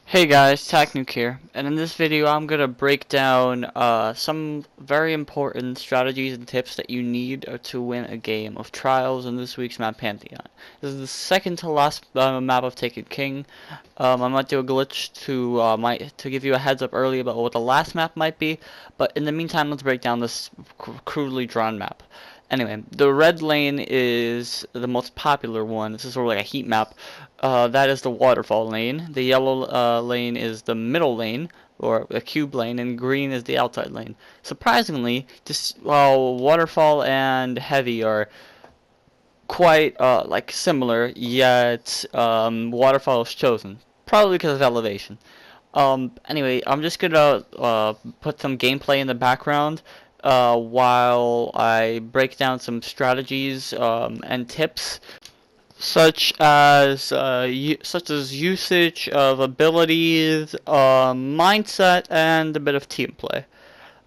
Hey guys, Nuke here, and in this video I'm gonna break down some very important strategies and tips that you need to win a game of Trials in this week's map Pantheon. This is the second to last map of Taken King. I might do a glitch to give you a heads up early about what the last map might be, but in the meantime let's break down this crudely drawn map. Anyway, the red lane is the most popular one. This is sort of like a heat map. That is the waterfall lane. The yellow lane is the middle lane, or the cube lane, and green is the outside lane. Surprisingly, while waterfall and heavy are quite like similar, yet waterfall is chosen, probably because of elevation. Anyway, I'm just gonna put some gameplay in the background while I break down some strategies and tips, such as usage of abilities, mindset, and a bit of team play.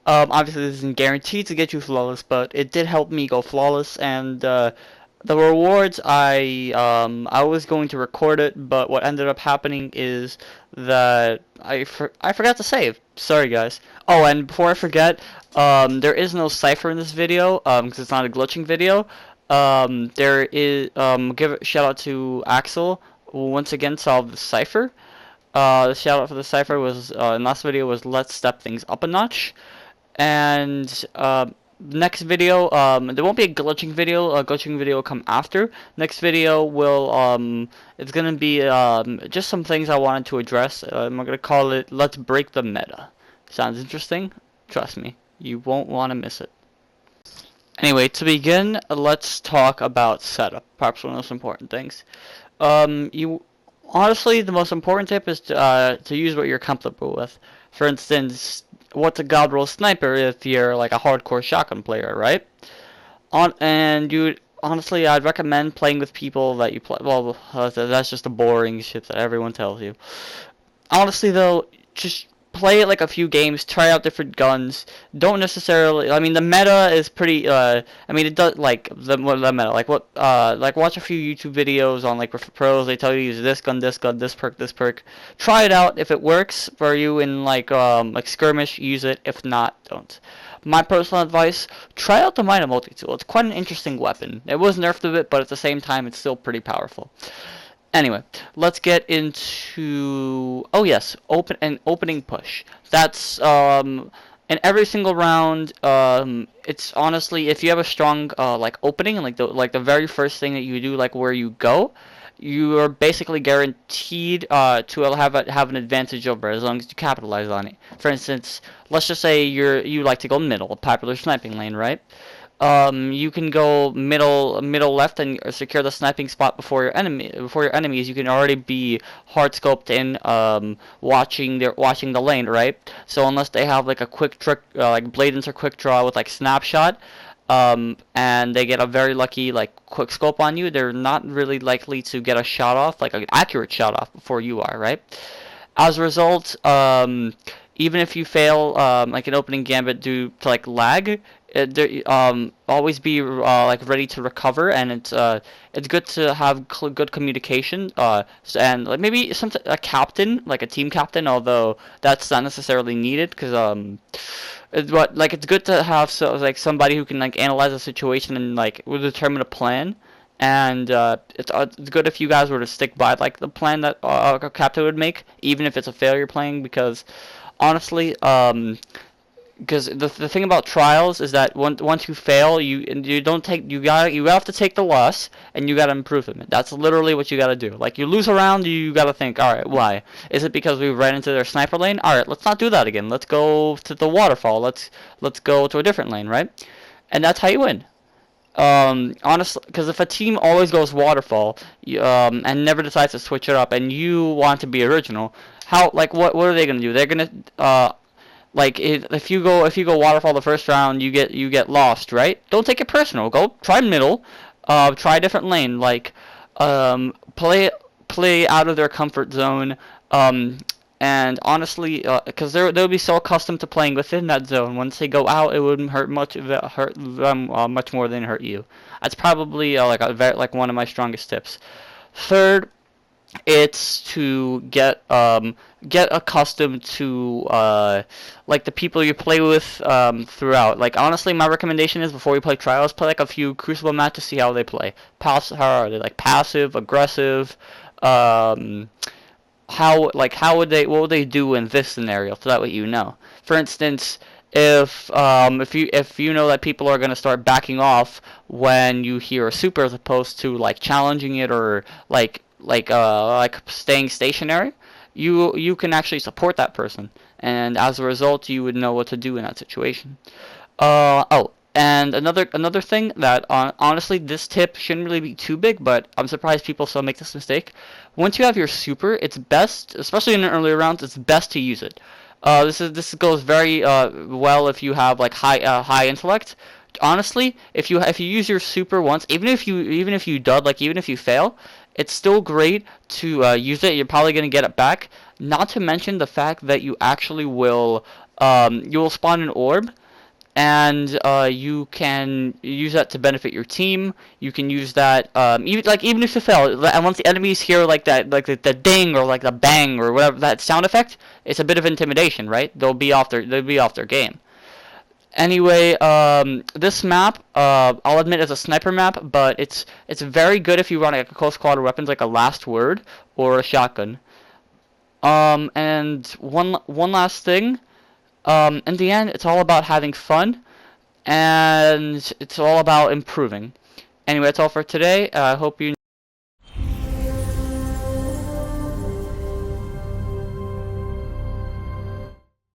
Obviously, this isn't guaranteed to get you flawless, but it did help me go flawless, and the rewards, I was going to record it, but what ended up happening is that I forgot to save. Sorry, guys. Oh, and before I forget, there is no cipher in this video, because it's not a glitching video. There is, give a shout out to Axel, who once again solved the cipher. The shout out for the cipher was, in last video was let's step things up a notch. And next video, there won't be a glitching video. A glitching video will come after. Next video will it's gonna be just some things I wanted to address. I'm gonna call it "Let's Break the Meta." Sounds interesting? Trust me, you won't want to miss it. Anyway, to begin, let's talk about setup. Perhaps one of the most important things. You honestly, the most important tip is to use what you're comfortable with. For instance, what's a god roll sniper if you're like a hardcore shotgun player, right? And you honestly, I'd recommend playing with people that you play. Well, that's just the boring shit that everyone tells you. Honestly, though, just play it like a few games, try out different guns. Don't necessarily. I mean, the meta is pretty. I mean, it does like the meta. Like what? Like watch a few YouTube videos on like pros. They tell you to use this gun, this gun, this perk, this perk. Try it out. If it works for you in like skirmish, use it. If not, don't. My personal advice: try out the Mina multi-tool. It's quite an interesting weapon. It was nerfed a bit, but at the same time, it's still pretty powerful. Anyway, let's get into opening push. That's in every single round. It's honestly, if you have a strong like opening and like the very first thing that you do, like where you go, you are basically guaranteed to have an advantage over it as long as you capitalize on it. For instance, let's just say you like to go middle, a popular sniping lane, right? You can go middle left and secure the sniping spot before your enemies. You can already be hard scoped in, watching the lane, right? So unless they have like a quick trick, like Bladen's or quick draw with like snapshot, and they get a very lucky like quick scope on you, they're not really likely to get a shot off, like an accurate shot off before you are, right? As a result, even if you fail like an opening gambit due to like lag, always be like ready to recover, and it's good to have good communication, and like maybe a captain, like a team captain, although that's not necessarily needed because it's good to have like somebody who can like analyze a situation and like will determine a plan. And it's good if you guys were to stick by like the plan that a captain would make, even if it's a failure playing, because honestly, because the thing about trials is that once you fail, you don't take you have to take the loss and you gotta improve it. That's literally what you gotta do. Like you lose a round, you gotta think, all right, why? Is it because we ran into their sniper lane? All right, let's not do that again. Let's go to the waterfall. Let's go to a different lane, right? And that's how you win. Honestly, because if a team always goes waterfall, and never decides to switch it up, and you want to be original, how like what are they gonna do? They're gonna like if you go waterfall the first round, you get lost, right? Don't take it personal. Go try middle, try a different lane. Like play out of their comfort zone. And honestly, because they'll be so accustomed to playing within that zone, once they go out, it wouldn't hurt them much more than hurt you. That's probably like one of my strongest tips. Third, it's to get accustomed to like the people you play with throughout. Like honestly, my recommendation is before you play trials, play like a few Crucible matches to see how they play. How are they, like passive, aggressive? Um, how would they, what would they do in this scenario, so that way you know. For instance, if you know that people are going to start backing off when you hear a super, as opposed to like challenging it, or like staying stationary, you can actually support that person, and as a result you would know what to do in that situation. Oh, and another thing that honestly, this tip shouldn't really be too big, but I'm surprised people still make this mistake. Once you have your super, it's best, especially in the earlier rounds, it's best to use it. This goes very well if you have like high intellect. Honestly, if you use your super once, even if you dud, like even if you fail, it's still great to use it. You're probably gonna get it back. Not to mention the fact that you will spawn an orb, and you can use that to benefit your team. You can use that even if you fail, and once the enemies hear like that, like the ding or like the bang or whatever that sound effect, it's a bit of intimidation, right? They'll be off their game. Anyway, this map, I'll admit, is a sniper map, but it's very good if you run like a close quarter weapons like a last word or a shotgun. And one last thing. In the end, it's all about having fun, and it's all about improving. Anyway, that's all for today. I hope you